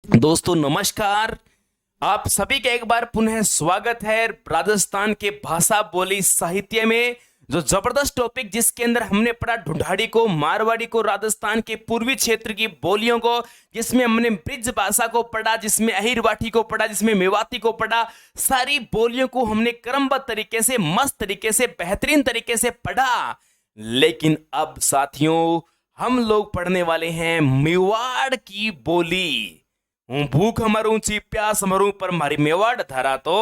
दोस्तों नमस्कार। आप सभी का एक बार पुनः स्वागत है राजस्थान के भाषा बोली साहित्य में। जो जबरदस्त टॉपिक जिसके अंदर हमने पढ़ा ढूंढाड़ी को, मारवाड़ी को, राजस्थान के पूर्वी क्षेत्र की बोलियों को, जिसमें हमने ब्रिज भाषा को पढ़ा, जिसमें अहिरवाठी को पढ़ा, जिसमें मेवाती को पढ़ा। सारी बोलियों को हमने क्रमबद्ध तरीके से, मस्त तरीके से, बेहतरीन तरीके से पढ़ा। लेकिन अब साथियों हम लोग पढ़ने वाले हैं मेवाड़ की बोली। हूं भूख मरूं ची प्यास मरूं पर मारी मेवाड़ धरा तो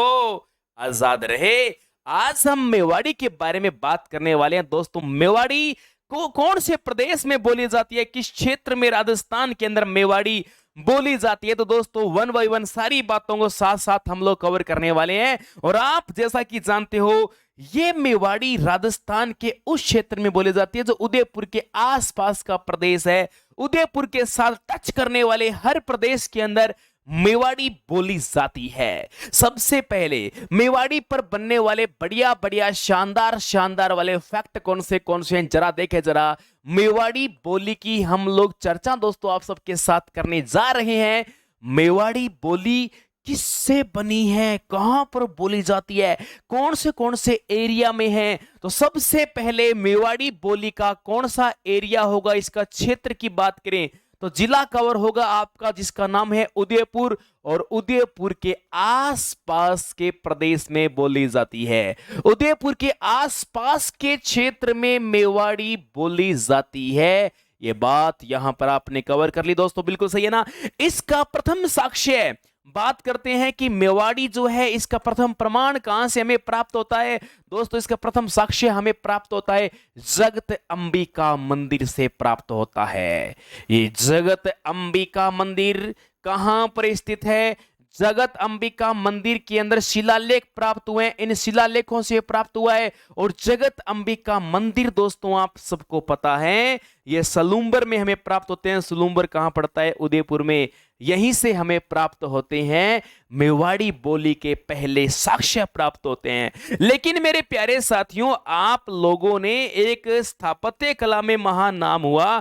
आजाद रहे। आज हम मेवाड़ी के बारे में बात करने वाले हैं। दोस्तों मेवाड़ी को कौन से प्रदेश में बोली जाती है, किस क्षेत्र में राजस्थान के अंदर मेवाड़ी बोली जाती है, तो दोस्तों वन बाय वन सारी बातों को साथ साथ हम लोग कवर करने वाले हैं। और आप जैसा कि जानते हो ये मेवाड़ी राजस्थान के उस क्षेत्र में बोली जाती है जो उदयपुर के आसपास का प्रदेश है। उदयपुर के साथ टच करने वाले हर प्रदेश के अंदर मेवाड़ी बोली जाती है। सबसे पहले मेवाड़ी पर बनने वाले बढ़िया बढ़िया शानदार शानदार वाले फैक्ट कौन से हैं जरा देखे जरा। मेवाड़ी बोली की हम लोग चर्चा दोस्तों आप सबके साथ करने जा रहे हैं। मेवाड़ी बोली किससे बनी है, कहां पर बोली जाती है, कौन से एरिया में है। तो सबसे पहले मेवाड़ी बोली का कौन सा एरिया होगा, इसका क्षेत्र की बात करें तो जिला कवर होगा आपका जिसका नाम है उदयपुर, और उदयपुर के आसपास के प्रदेश में बोली जाती है। उदयपुर के आसपास के क्षेत्र में मेवाड़ी बोली जाती है। ये बात यहां पर आपने कवर कर ली दोस्तों, बिल्कुल सही है ना। इसका प्रथम साक्ष्य बात करते हैं कि मेवाड़ी जो है इसका प्रथम प्रमाण कहां से हमें प्राप्त होता है। दोस्तों इसका प्रथम साक्ष्य हमें प्राप्त होता है जगत अंबिका मंदिर से प्राप्त होता है। ये जगत अंबिका मंदिर कहां पर स्थित है? जगत अंबिका मंदिर के अंदर शिलालेख प्राप्त हुए हैं, इन शिलालेखों से प्राप्त हुआ है। और जगत अंबिका मंदिर दोस्तों आप सबको पता है ये सलूम्बर में हमें प्राप्त होते हैं। सलूम्बर कहां पड़ता है? उदयपुर में। यहीं से हमें प्राप्त होते हैं मेवाड़ी बोली के पहले साक्ष्य प्राप्त होते हैं। लेकिन मेरे प्यारे साथियों आप लोगों ने एक स्थापत्य कला में महान नाम हुआ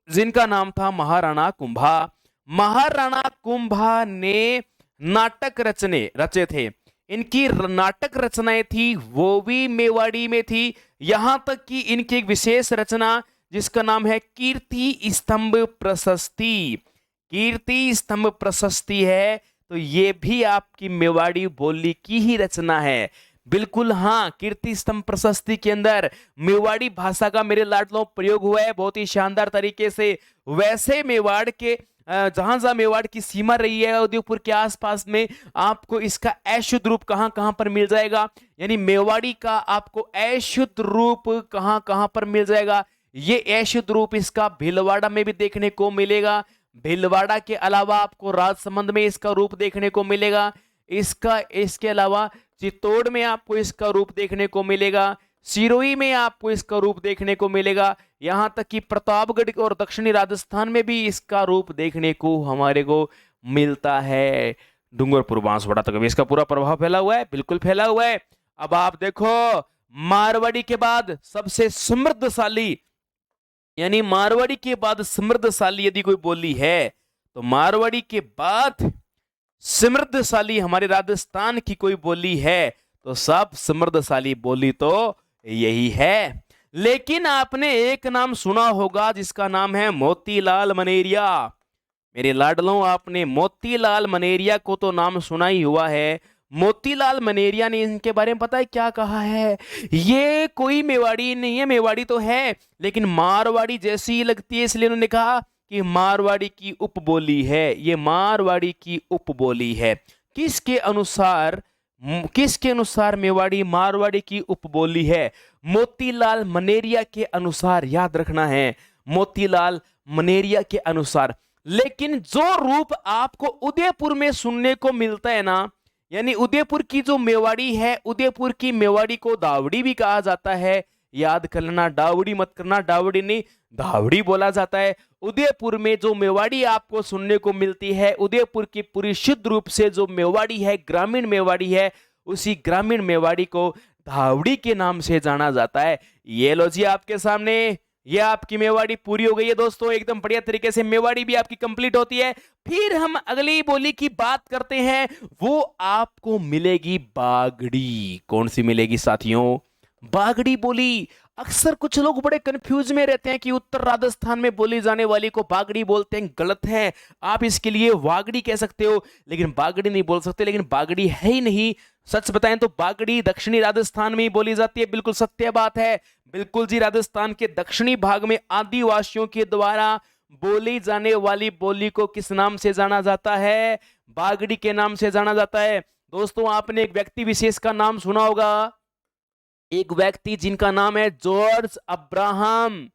जिनका नाम था महाराणा कुंभा। महाराणा कुंभा ने नाटक रचे थे। इनकी नाटक रचनाएं थी वो भी मेवाड़ी में थी। यहां तक कि इनकी एक विशेष रचना जिसका नाम है कीर्ति स्तंभ प्रशस्ति। कीर्ति स्तंभ प्रशस्ति है तो ये भी आपकी मेवाड़ी बोली की ही रचना है। बिल्कुल हाँ, कीर्ति स्तंभ प्रशस्ति के अंदर मेवाड़ी भाषा का मेरे लाडलों प्रयोग हुआ है बहुत ही शानदार तरीके से। वैसे मेवाड़ के जहां जहां मेवाड़ की सीमा रही है उदयपुर के आसपास में आपको इसका अशुद्ध रूप कहां कहां पर मिल जाएगा, यानी मेवाड़ी का आपको अशुद्ध रूप कहां कहां पर मिल जाएगा। ये अशुद्ध रूप इसका भीलवाड़ा में भी देखने को मिलेगा। भीलवाड़ा के अलावा आपको राजसमंद में इसका रूप देखने को मिलेगा। इसके अलावा चित्तौड़ में आपको इसका रूप देखने को मिलेगा। सिरोही में आपको इसका रूप देखने को मिलेगा। यहां तक कि प्रतापगढ़ और दक्षिणी राजस्थान में भी इसका रूप देखने को हमारे को मिलता है। डूंगरपुर बांसवाड़ा तक भी इसका पूरा प्रभाव फैला हुआ है, बिल्कुल फैला हुआ है। अब आप देखो मारवाड़ी के बाद सबसे समृद्धशाली, यानी मारवाड़ी के बाद समृद्धशाली यदि कोई बोली है तो मारवाड़ी के बाद समृद्धशाली हमारे राजस्थान की कोई बोली है तो सब समृद्धशाली बोली तो यही है। लेकिन आपने एक नाम सुना होगा जिसका नाम है मोतीलाल मनेरिया। मेरे लाडलों आपने मोतीलाल मनेरिया को तो नाम सुना ही हुआ है। मोतीलाल मनेरिया ने इनके बारे में पता है क्या कहा है? ये कोई मेवाड़ी नहीं है, मेवाड़ी तो है लेकिन मारवाड़ी जैसी ही लगती है, इसलिए उन्होंने कहा कि मारवाड़ी की उपबोली है। ये मारवाड़ी की उपबोली है। किसके अनुसार मेवाड़ी मारवाड़ी की उपबोली है? मोतीलाल मनेरिया के अनुसार, याद रखना है मोतीलाल मनेरिया के अनुसार। लेकिन जो रूप आपको उदयपुर में सुनने को मिलता है ना, यानी उदयपुर की जो मेवाड़ी है, उदयपुर की मेवाड़ी को दावड़ी भी कहा जाता है। याद कर लेना, डावड़ी मत करना, डावड़ी नहीं धावड़ी बोला जाता है। उदयपुर में जो मेवाड़ी आपको सुनने को मिलती है, उदयपुर की पूरी शुद्ध रूप से जो मेवाड़ी है, ग्रामीण मेवाड़ी है, उसी ग्रामीण मेवाड़ी को धावड़ी के नाम से जाना जाता है। ये लो जी आपके सामने ये आपकी मेवाड़ी पूरी हो गई है दोस्तों, एकदम बढ़िया तरीके से मेवाड़ी भी आपकी कंप्लीट होती है। फिर हम अगली बोली की बात करते हैं, वो आपको मिलेगी बागड़ी। कौन सी मिलेगी साथियों? बागड़ी बोली। अक्सर कुछ लोग बड़े कंफ्यूज में रहते हैं कि उत्तर राजस्थान में बोली जाने वाली को बागड़ी बोलते हैं, गलत है। आप इसके लिए वागड़ी कह सकते हो, लेकिन बागड़ी नहीं बोल सकते। लेकिन बागड़ी है ही नहीं, सच बताएं तो बागड़ी दक्षिणी राजस्थान में ही बोली जाती है। बिल्कुल सत्य बात है, बिल्कुल जी। राजस्थान के दक्षिणी भाग में आदिवासियों के द्वारा बोली जाने वाली बोली को किस नाम से जाना जाता है? बागड़ी के नाम से जाना जाता है। दोस्तों आपने एक व्यक्ति विशेष का नाम सुना होगा, एक व्यक्ति जिनका नाम है George Abraham,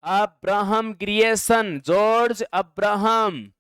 Abraham Grierson. George Abraham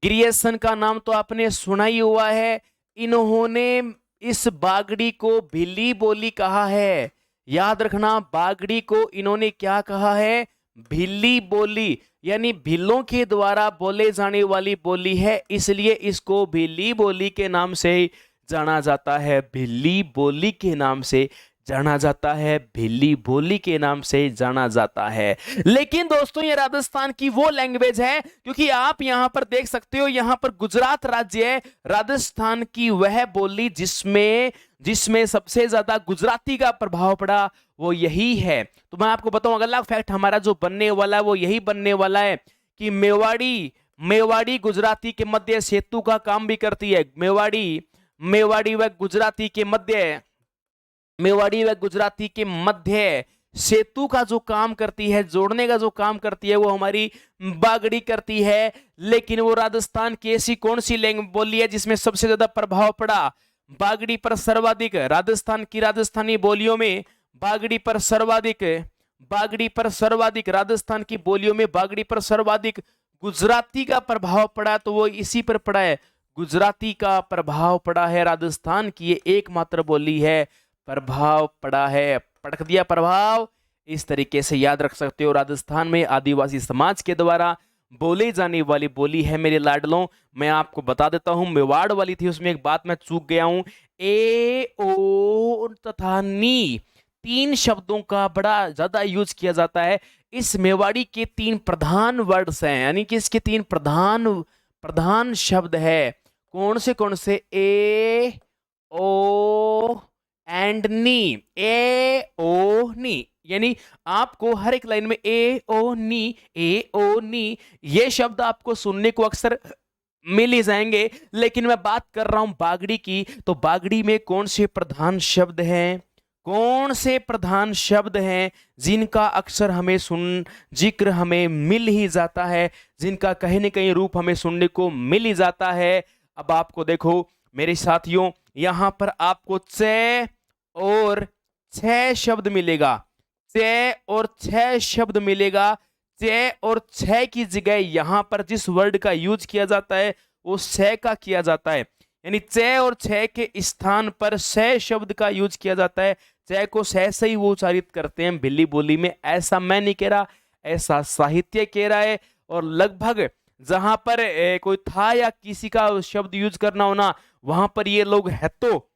Grierson का नाम तो आपने सुना ही हुआ है। इन्होंने इस बागड़ी को भिल्ली बोली कहा है। याद रखना, बागड़ी को इन्होंने क्या कहा है? भिल्ली बोली, यानी भिल्लों के द्वारा बोले जाने वाली बोली है, इसलिए इसको भिल्ली बोली के नाम से जाना जाता है। भिल्ली बोली के नाम से जाना जाता है, भिल्ली बोली के नाम से जाना जाता है। लेकिन दोस्तों ये राजस्थान की वो लैंग्वेज है, क्योंकि आप यहां पर देख सकते हो, यहां पर गुजरात राज्य है, राजस्थान की वह बोली जिसमें सबसे ज्यादा गुजराती का प्रभाव पड़ा वो यही है। तो मैं आपको बताऊं, अगला फैक्ट हमारा जो बनने वाला है वो यही बनने वाला है कि मेवाड़ी गुजराती के मध्य सेतु का काम भी करती है। मेवाड़ी व गुजराती के मध्य सेतु का जो काम करती है, जोड़ने का जो काम करती है, वो हमारी बागड़ी करती है। लेकिन वो राजस्थान की ऐसी कौन सी लैंग्वेज बोली है जिसमें सबसे ज्यादा प्रभाव पड़ा बागड़ी पर? सर्वाधिक राजस्थान की राजस्थानी बोलियों में बागड़ी पर सर्वाधिक राजस्थान की बोलियों में बागड़ी पर सर्वाधिक गुजराती का प्रभाव पड़ा, तो वो इसी पर पड़ा है, गुजराती का प्रभाव पड़ा है। राजस्थान की ये एकमात्र बोली है, प्रभाव पड़ा है, पटक दिया प्रभाव। इस तरीके से याद रख सकते हो, राजस्थान में आदिवासी समाज के द्वारा बोली जाने वाली बोली है मेरे लाडलों। मैं आपको बता देता हूं, मेवाड़ वाली थी, उसमें एक बात मैं चूक गया हूं। ए ओ तथा नी, तीन शब्दों का बड़ा ज्यादा यूज किया जाता है। इस मेवाड़ी के तीन प्रधान वर्ड्स हैं, यानी कि इसके तीन प्रधान शब्द है। कौन से? ए ओ एंड नी, ए ओ नी, यानी आपको हर एक लाइन में ए ओ नी ये शब्द आपको सुनने को अक्सर मिल ही जाएंगे। लेकिन मैं बात कर रहा हूं बागड़ी की, तो बागड़ी में कौन से प्रधान शब्द हैं जिनका अक्सर हमें जिक्र हमें मिल ही जाता है, जिनका कहीं न कहीं रूप हमें सुनने को मिल ही जाता है। अब आपको देखो मेरे साथियों, यहां पर आपको चे और छह शब्द मिलेगा, चे और छह की जगह यहां पर जिस वर्ड का यूज किया जाता है वो छह का किया जाता है, यानी चे और छह के स्थान पर छह शब्द का यूज किया जाता है। छह को छह से ही वो उच्चारित करते हैं भिल्ली बोली में। ऐसा मैं नहीं कह रहा, ऐसा साहित्य कह रहा है। और लगभग जहां पर कोई था या किसी का शब्द यूज करना होना, वहां पर ये लोग हतो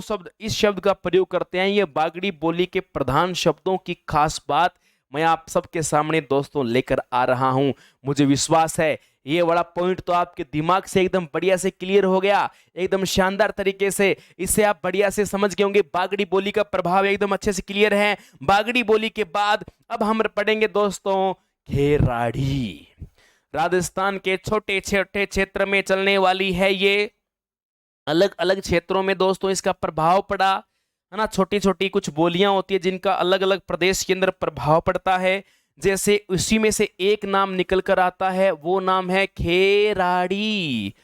शब्द, इस शब्द का प्रयोग करते हैं। ये बागड़ी बोली के प्रधान शब्दों की खास बात मैं आप सबके सामने दोस्तों लेकर आ रहा हूं। मुझे विश्वास है ये बड़ा पॉइंट तो आपके दिमाग से एकदम बढ़िया से क्लियर हो गया, एकदम शानदार तरीके से इससे आप बढ़िया से समझ गए होंगे। बागड़ी बोली का प्रभाव एकदम अच्छे से क्लियर है। बागड़ी बोली के बाद अब हम पढ़ेंगे दोस्तों खेराड़ी। राजस्थान के छोटे छोटे क्षेत्र में चलने वाली है ये, अलग अलग क्षेत्रों में दोस्तों इसका प्रभाव पड़ा है ना। छोटी छोटी कुछ बोलियां होती है जिनका अलग अलग प्रदेश के अंदर प्रभाव पड़ता है। जैसे उसी में से एक नाम निकल कर आता है, वो नाम है खेराड़ी।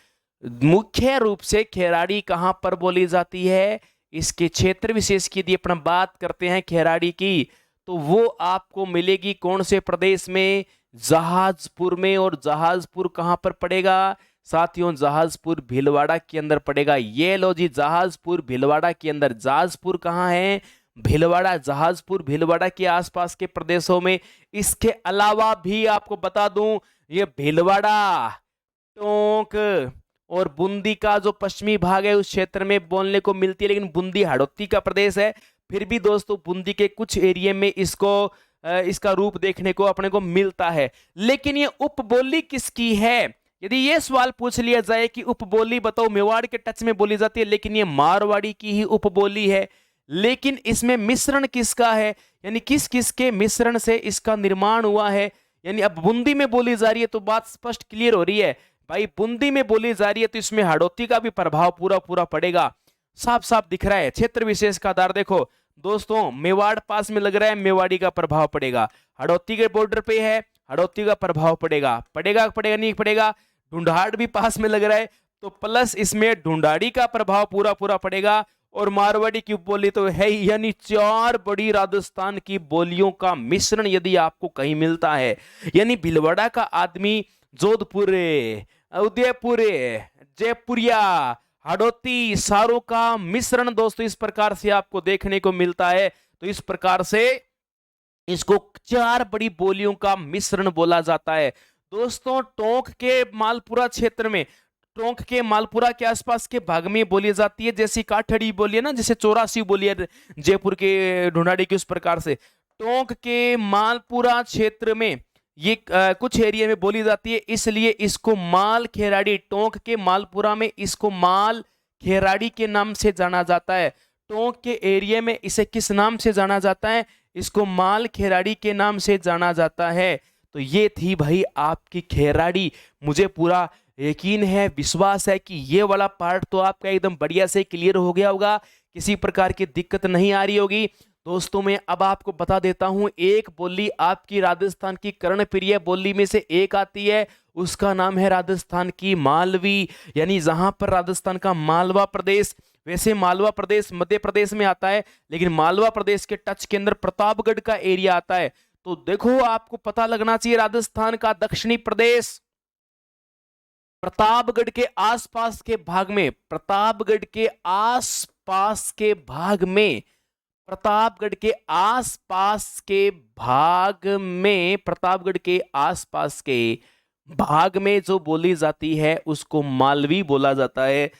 मुख्य रूप से खेराड़ी कहां पर बोली जाती है, इसके क्षेत्र विशेष की यदि अपना बात करते हैं खेराड़ी की, तो वो आपको मिलेगी कौन से प्रदेश में? जहाजपुर में। और जहाजपुर कहां पर पड़ेगा साथियों? जहाजपुर भीलवाड़ा के अंदर पड़ेगा। ये लो जी, जहाजपुर भीलवाड़ा के अंदर। जहाजपुर कहां है? भीलवाड़ा। जहाजपुर भीलवाड़ा के आसपास के प्रदेशों में। इसके अलावा भी आपको बता दूं, ये भीलवाड़ा, टोंक और बूंदी का जो पश्चिमी भाग है उस क्षेत्र में बोलने को मिलती है, लेकिन बूंदी हाड़ौती का प्रदेश है। फिर भी दोस्तों बूंदी के कुछ एरिया में इसका रूप देखने को अपने को मिलता है। लेकिन ये उपबोली किसकी है? यदि ये सवाल पूछ लिया जाए कि उपबोली बताओ मेवाड़ के टच में बोली जाती है, लेकिन ये मारवाड़ी की ही उपबोली है। लेकिन इसमें मिश्रण किसका है, यानी किस किस के मिश्रण से इसका निर्माण हुआ है? यानी अब बूंदी में बोली जा रही है तो बात स्पष्ट क्लियर हो रही है भाई, बूंदी में बोली जा रही है तो इसमें हाड़ौती का भी प्रभाव पूरा पूरा पड़ेगा, साफ साफ दिख रहा है। क्षेत्र विशेष का आधार देखो दोस्तों, मेवाड़ पास में लग रहा है, मेवाड़ी का प्रभाव पड़ेगा। हाड़ौती के बॉर्डर पे है, हाड़ौती का प्रभाव पड़ेगा, पड़ेगा नहीं पड़ेगा। ढूंढाड़ भी पास में लग रहा है तो प्लस इसमें ढूंढाड़ी का प्रभाव पूरा पूरा पड़ेगा। और मारवाड़ी की बोली तो है ही, यानी 4 बड़ी राजस्थान की बोलियों का मिश्रण यदि आपको कहीं मिलता है, यानी भीलवाड़ा का आदमी जोधपुर, उदयपुर, जयपुरिया, हाड़ौती, सारों का मिश्रण दोस्तों इस प्रकार से आपको देखने को मिलता है। तो इस प्रकार से इसको 4 बड़ी बोलियों का मिश्रण बोला जाता है। दोस्तों टोंक के मालपुरा क्षेत्र में, टोंक के मालपुरा के आसपास के भाग में बोली जाती है, जैसी काठड़ी बोली है ना, जैसे 84 बोली है जयपुर के ढूंढाड़ी की, उस प्रकार से टोंक के मालपुरा क्षेत्र में ये कुछ एरिया में बोली जाती है, इसलिए इसको माल खेराड़ी, टोंक के मालपुरा में इसको माल खेराड़ी के नाम से जाना जाता है। टोंक के एरिया में इसे किस नाम से जाना जाता है? इसको माल खेराड़ी के नाम से जाना जाता है। तो ये थी भाई आपकी खेराड़ी। मुझे पूरा यकीन है, विश्वास है कि ये वाला पार्ट तो आपका एकदम बढ़िया से क्लियर हो गया होगा, किसी प्रकार की दिक्कत नहीं आ रही होगी। दोस्तों मैं अब आपको बता देता हूं, एक बोली आपकी राजस्थान की कर्णप्रिय बोली में से एक आती है, उसका नाम है राजस्थान की मालवी, यानी जहां पर राजस्थान का मालवा प्रदेश, वैसे मालवा प्रदेश मध्य प्रदेश में आता है, लेकिन मालवा प्रदेश के टच के अंदर प्रतापगढ़ का एरिया आता है। तो देखो आपको पता लगना चाहिए, राजस्थान का दक्षिणी प्रदेश प्रतापगढ़ के आसपास के भाग में, प्रतापगढ़ के आसपास के भाग में, प्रतापगढ़ के आसपास के भाग में, प्रतापगढ़ के आसपास के भाग में जो बोली जाती है उसको मालवी बोला जाता है।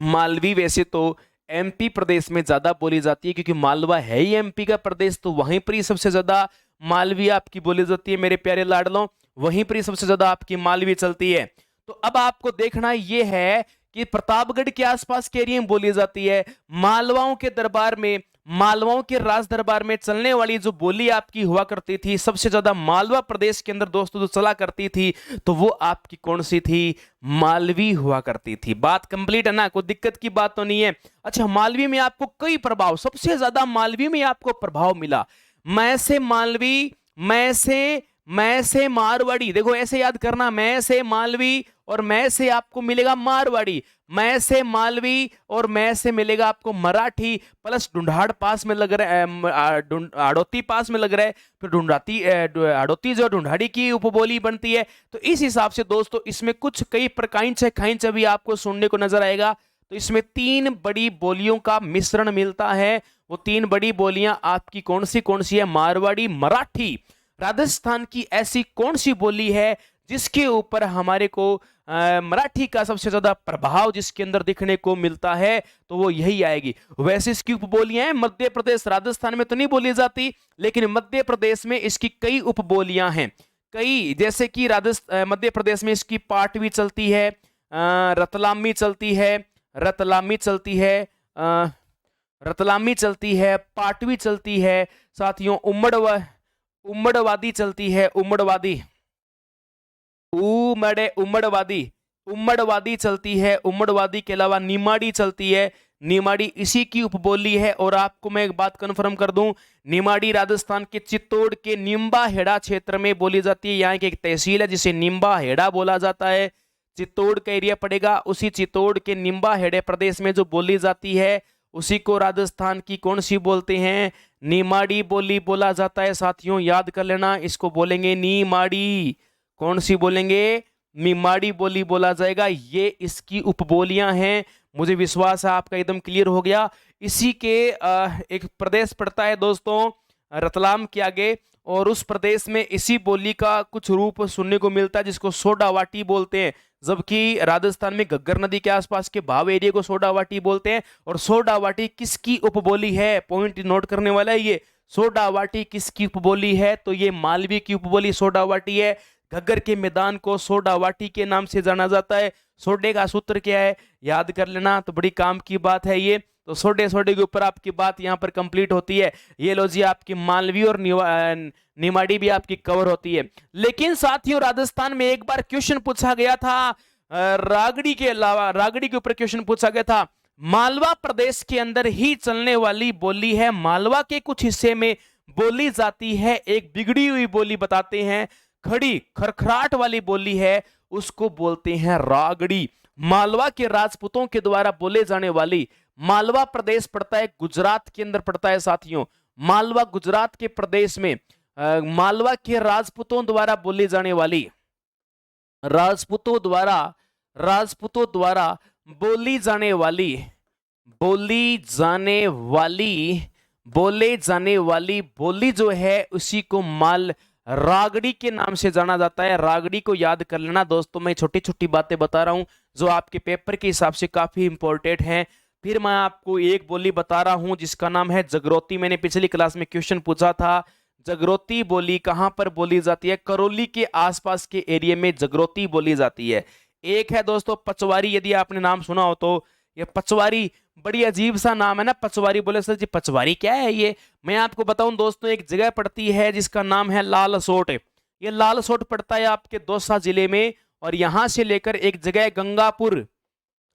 मालवी वैसे तो एमपी प्रदेश में ज्यादा बोली जाती है, क्योंकि मालवा है ही एमपी का प्रदेश, तो वहीं पर ही सबसे ज्यादा मालवी आपकी बोली जाती है मेरे प्यारे लाडलों, वहीं पर ही सबसे ज्यादा आपकी मालवी चलती है। तो अब आपको देखना यह है कि प्रतापगढ़ के आसपास के एरिया में बोली जाती है, मालवाओं के दरबार में, मालवाओं के राज दरबार में चलने वाली जो बोली आपकी हुआ करती थी सबसे ज्यादा मालवा प्रदेश के अंदर दोस्तों जो चला करती थी, तो वो आपकी कौन सी थी? मालवी हुआ करती थी। बात कंप्लीट है ना, कोई दिक्कत की बात तो नहीं है। अच्छा, मालवी में आपको कई प्रभाव, सबसे ज्यादा मालवी में आपको प्रभाव मिला, मैं से मालवी, मैं से मारवाड़ी, देखो ऐसे याद करना, मैं से मालवी और मैं से आपको मिलेगा मारवाड़ी, मैं से मालवी और मैं से मिलेगा आपको मराठी, प्लस ढूंढाड़ पास में लग रहा है, हाड़ौती पास में लग रहा है, फिर हाड़ौती जो ढूंढाड़ी की उपबोली बनती है। तो इस हिसाब से दोस्तों इसमें कुछ कई प्रकाइंच खाइंच भी आपको सुनने को नजर आएगा। तो इसमें 3 बड़ी बोलियों का मिश्रण मिलता है। वो 3 बड़ी बोलियां आपकी कौन सी है? मारवाड़ी, मराठी। राजस्थान की ऐसी कौन सी बोली है जिसके ऊपर हमारे को मराठी का सबसे ज्यादा प्रभाव जिसके अंदर दिखने को मिलता है? तो वो यही आएगी। वैसे इसकी उपबोलियां हैं मध्य प्रदेश, राजस्थान में तो नहीं बोली जाती, लेकिन मध्य प्रदेश में इसकी कई उपबोलियां हैं, कई, जैसे कि मध्य प्रदेश में इसकी पाटवी चलती है, रतलामी चलती है, रतलामी चलती है, पाटवी चलती है, साथियों उम्मड़वादी चलती है, उम्मड़वादी चलती है, उम्मड़वादी के अलावा निमाड़ी चलती है, निमाड़ी इसी की उपबोली है। और आपको मैं एक बात कंफर्म कर दूं, निमाड़ी राजस्थान के चित्तौड़ के निम्बा हेड़ा क्षेत्र में बोली जाती है। यहाँ की एक तहसील है जिसे निम्बा हेड़ा बोला जाता है, चित्तौड़ का एरिया पड़ेगा, उसी चित्तौड़ के निम्बा हेड़े प्रदेश में जो बोली जाती है उसी को राजस्थान की कौन सी बोलते हैं? निमाड़ी बोली बोला जाता है। साथियों याद कर लेना, इसको बोलेंगे निमाड़ी। कौन सी बोलेंगे? निमाड़ी बोली बोला जाएगा। ये इसकी उपबोलियां हैं। मुझे विश्वास है आपका एकदम क्लियर हो गया। इसी के एक प्रदेश पड़ता है दोस्तों रतलाम के आगे, और उस प्रदेश में इसी बोली का कुछ रूप सुनने को मिलता है जिसको सोडावाटी बोलते हैं, जबकि राजस्थान में घग्गर नदी के आसपास के भाव एरिया को सोडावाटी बोलते हैं। और सोडावाटी किसकी उपबोली है, पॉइंट नोट करने वाला है ये, सोडावाटी किसकी उपबोली है, तो ये मालवी की उपबोली सोडावाटी है। घग्गर के मैदान को सोडावाटी के नाम से जाना जाता है। सोडे का सूत्र क्या है याद कर लेना, तो बड़ी काम की बात है ये। तो सोडे सोडे के ऊपर आपकी बात यहाँ पर कंप्लीट होती है। ये लो जी आपकी मालवी और निमाड़ी भी आपकी कवर होती है। लेकिन साथियों राजस्थान में एक बार क्वेश्चन पूछा गया था रागड़ी के अलावा, रागड़ी के ऊपर क्वेश्चन पूछा गया था। मालवा प्रदेश के अंदर ही चलने वाली बोली है, मालवा के कुछ हिस्से में बोली जाती है, एक बिगड़ी हुई बोली बताते हैं, खड़ी खरखराट वाली बोली है, उसको बोलते हैं रागड़ी। मालवा के राजपूतों के द्वारा बोले जाने वाली, मालवा प्रदेश पड़ता है गुजरात के अंदर पड़ता है साथियों। मालवा गुजरात के प्रदेश में मालवा के राजपूतों द्वारा बोली जाने वाली, राजपूतों द्वारा बोले जाने वाली बोली जो है उसी को माल रागड़ी के नाम से जाना जाता है। रागड़ी को याद कर लेना दोस्तों, मैं छोटी छोटी बातें बता रहा हूं जो आपके पेपर के हिसाब से काफी इंपॉर्टेंट हैं। फिर मैं आपको एक बोली बता रहा हूं जिसका नाम है जगरोती। मैंने पिछली क्लास में क्वेश्चन पूछा था, जगरोती बोली कहां पर बोली जाती है, करौली के आसपास के एरिया में जगरोती बोली जाती है। एक है दोस्तों पचवारी, यदि आपने नाम सुना हो तो, ये पचवारी बड़ी अजीब सा नाम है ना, पचवारी बोले सर जी पचवारी क्या है ये, मैं आपको बताऊं दोस्तों, एक जगह पड़ती है जिसका नाम है लालसोट। ये लालसोट पड़ता है आपके दौसा जिले में, और यहां से लेकर एक जगह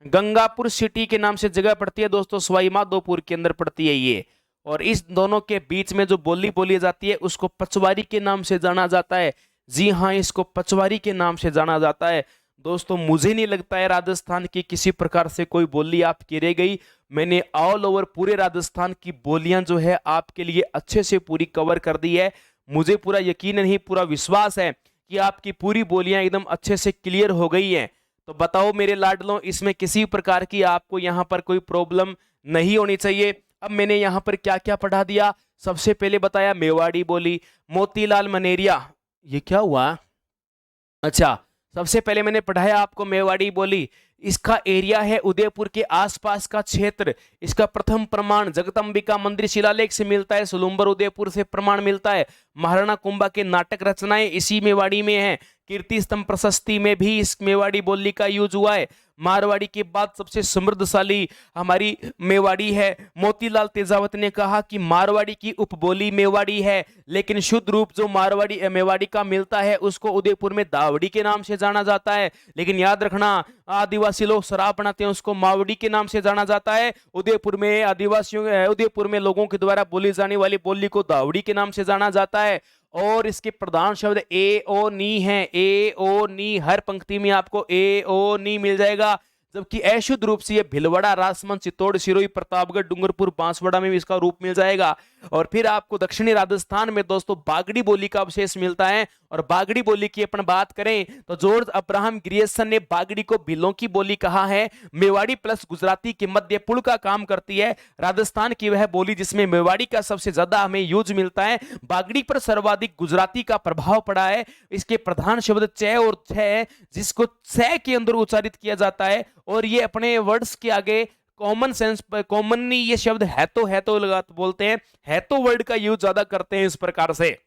गंगापुर सिटी के नाम से जगह पड़ती है दोस्तों, सवाई माधोपुर के अंदर पड़ती है ये। और इस दोनों के बीच में जो बोली बोली जाती है उसको पचवारी के नाम से जाना जाता है। जी हाँ, इसको पचवारी के नाम से जाना जाता है दोस्तों। मुझे नहीं लगता है राजस्थान की किसी प्रकार से कोई बोली आपकी रह गई। मैंने ऑल ओवर पूरे राजस्थान की बोलियां जो है आपके लिए अच्छे से पूरी कवर कर दी है। मुझे पूरा यकीन नहीं, पूरा विश्वास है कि आपकी पूरी बोलियां एकदम अच्छे से क्लियर हो गई हैं। तो बताओ मेरे लाडलों, इसमें किसी प्रकार की आपको यहाँ पर कोई प्रॉब्लम नहीं होनी चाहिए। अब मैंने यहाँ पर क्या क्या पढ़ा दिया, सबसे पहले बताया मेवाड़ी बोली, मोतीलाल मनेरिया, ये क्या हुआ, अच्छा सबसे पहले मैंने पढ़ाया आपको मेवाड़ी बोली, इसका एरिया है उदयपुर के आसपास का क्षेत्र। इसका प्रथम प्रमाण जगदम्बिका मंदिर शिलालेख से मिलता है, सुलुम्बर उदयपुर से प्रमाण मिलता है। महाराणा कुंभा के नाटक रचनाएं इसी मेवाड़ी में है। कीर्ति स्तंभ प्रशस्ति में भी इस मेवाड़ी बोली का यूज हुआ है। मारवाड़ी के बाद सबसे समृद्धशाली हमारी मेवाड़ी है। मोतीलाल तेजावत ने कहा कि मारवाड़ी की उपबोली मेवाड़ी है, लेकिन शुद्ध रूप जो मारवाड़ी मेवाड़ी का मिलता है उसको उदयपुर में दावड़ी के नाम से जाना जाता है। लेकिन याद रखना, आदिवासी लोग शराब बनाते हैं उसको मावड़ी के नाम से जाना जाता है। उदयपुर में उदयपुर में लोगों के द्वारा बोली जाने वाली बोली को दावड़ी के नाम से जाना जाता है। और इसके प्रधान शब्द ए ओ नी है, ए ओ नी, हर पंक्ति में आपको ए ओ नी मिल जाएगा। जबकि अशुद्ध रूप से ये भिलवाड़ा, राजसमंद, चित्तौड़, सिरोही, प्रतापगढ़, डूंगरपुर, बांसवाड़ा में भी इसका रूप मिल जाएगा। और फिर आपको दक्षिणी राजस्थान में दोस्तों बागड़ी बोली का अवशेष मिलता है। और बागड़ी बोली की अपन बात करें तो जॉर्ज अब्राहम ग्रियर्सन ने बागड़ी को भीलों की बोली कहा है। मेवाड़ी प्लस गुजराती के मध्य पुल का काम करती है। राजस्थान की वह बोली जिसमें मेवाड़ी का सबसे ज्यादा हमें यूज मिलता है। बागड़ी पर सर्वाधिक गुजराती का प्रभाव पड़ा है। इसके प्रधान शब्द च और छ, जिसको छ के अंदर उच्चारित किया जाता है। और ये अपने वर्ड्स के आगे कॉमन सेंस, कॉमनली ये शब्द है तो लगा बोलते हैं, है तो वर्ड का यूज ज्यादा करते हैं इस प्रकार से।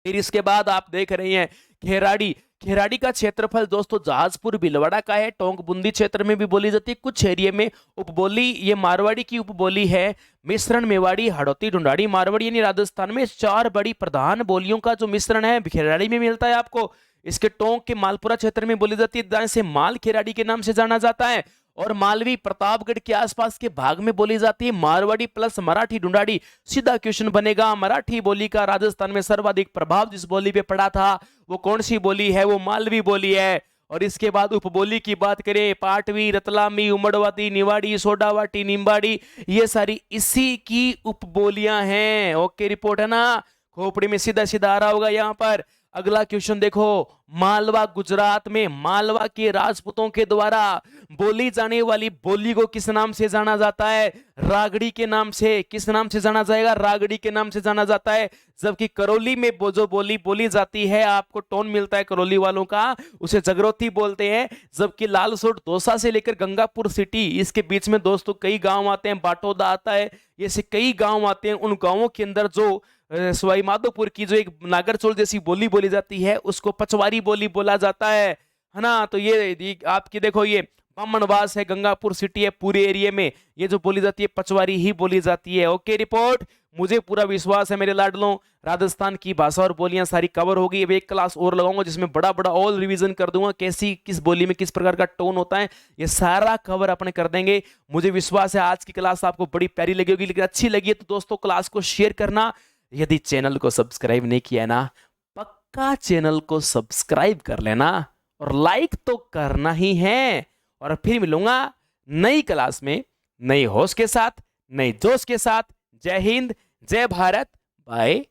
फिर इसके बाद आप देख रहे हैं खेराड़ी। खेराड़ी का क्षेत्रफल दोस्तों जहाजपुर भीलवाड़ा का है। टोंक बूंदी क्षेत्र में भी बोली जाती है, कुछ एरिया में उपबोली ये मारवाड़ी की उपबोली है। मिश्रण मेवाड़ी, हड़ौती, ढूंढाड़ी, मारवाड़ी, यानी राजस्थान में 4 बड़ी प्रधान बोलियों का जो मिश्रण है खेराड़ी में मिलता है आपको। इसके टोंक के मालपुरा क्षेत्र में बोली जाती है, से माल खेराड़ी के नाम से जाना जाता है। और मालवी, प्रतापगढ़ के आसपास के भाग में बोली जाती है मारवाड़ी प्लस मराठी ढूंढाड़ी। सीधा क्वेश्चन बनेगा, मराठी बोली का राजस्थान में सर्वाधिक प्रभाव जिस बोली पे पड़ा था वो कौन सी बोली है, वो मालवी बोली है। और इसके बाद उपबोली की बात करें, पाटवी, रतलामी, उमड़वाती, निवाड़ी, सोडावाटी, निम्बाड़ी, ये सारी इसी की उपबोलियां हैं। ओके, रिपोर्ट है ना, खोपड़ी में सीधा सीधा आ रहा होगा यहाँ पर। अगला क्वेश्चन देखो, मालवा गुजरात में मालवा के राजपूतों के द्वारा बोली जाने वाली बोली को किस नाम से जाना जाता है? रागड़ी के नाम से। किस नाम से जाना जाएगा? रागड़ी के नाम से जाना जाता है। जबकि करौली में जो बोली बोली जाती है, आपको टोन मिलता है करौली वालों का, उसे जगरोती बोलते हैं। जबकि लालसोट दौसा से लेकर गंगापुर सिटी, इसके बीच में दोस्तों कई गांव आते हैं, बाटोदा आता है, ऐसे कई गांव आते हैं। उन गांवों के अंदर जो सवाई माधोपुर की जो एक नागरचोल जैसी बोली बोली जाती है, उसको पचवारी बोली बोला जाता है ना। तो ये आपकी देखो, ये बामनवास है, गंगापुर सिटी है, पूरे एरिया में ये जो बोली जाती है पचवारी ही बोली जाती है। ओके रिपोर्ट, मुझे पूरा विश्वास है मेरे लाडलों, राजस्थान की भाषा और बोलियां सारी कवर होगी। अब एक क्लास और लगाऊंगा जिसमें बड़ा बड़ा ऑल रिवीजन कर दूंगा, कैसी किस बोली में किस प्रकार का टोन होता है, ये सारा कवर अपने कर देंगे। मुझे विश्वास है आज की क्लास आपको बड़ी प्यारी लगी होगी, लेकिन अच्छी लगी है तो दोस्तों क्लास को शेयर करना। यदि चैनल को सब्सक्राइब नहीं किया है ना, पक्का चैनल को सब्सक्राइब कर लेना और लाइक तो करना ही है। और फिर मिलूंगा नई क्लास में नई होश के साथ, नई जोश के साथ। जय हिंद, जय भारत, बाय।